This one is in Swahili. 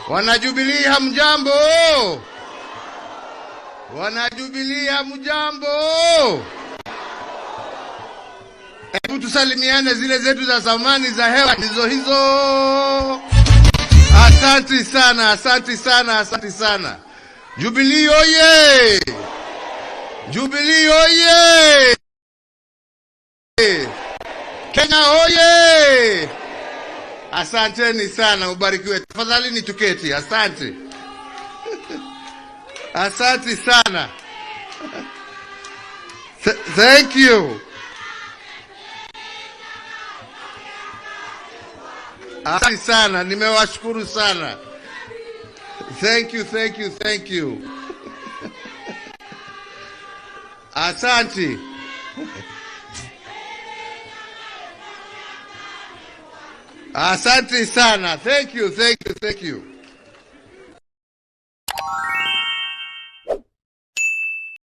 Wanajubilee hamjambo? Wanajubilee hamjambo? Hebu tusalimiane zile zetu za zamani za hewa hizo. Asante sana, asante sana, asante sana. Jubilee oye! Jubilee oye! Kenya oye! Asanteni sana, ubarikiwe. Tafadhali ni tuketi. Asante. Asante sana. Thank you. Asante sana, nimewashukuru sana. Thank you, thank you, thank you. Asante. Asante sana. Thank you, thank you, thank you.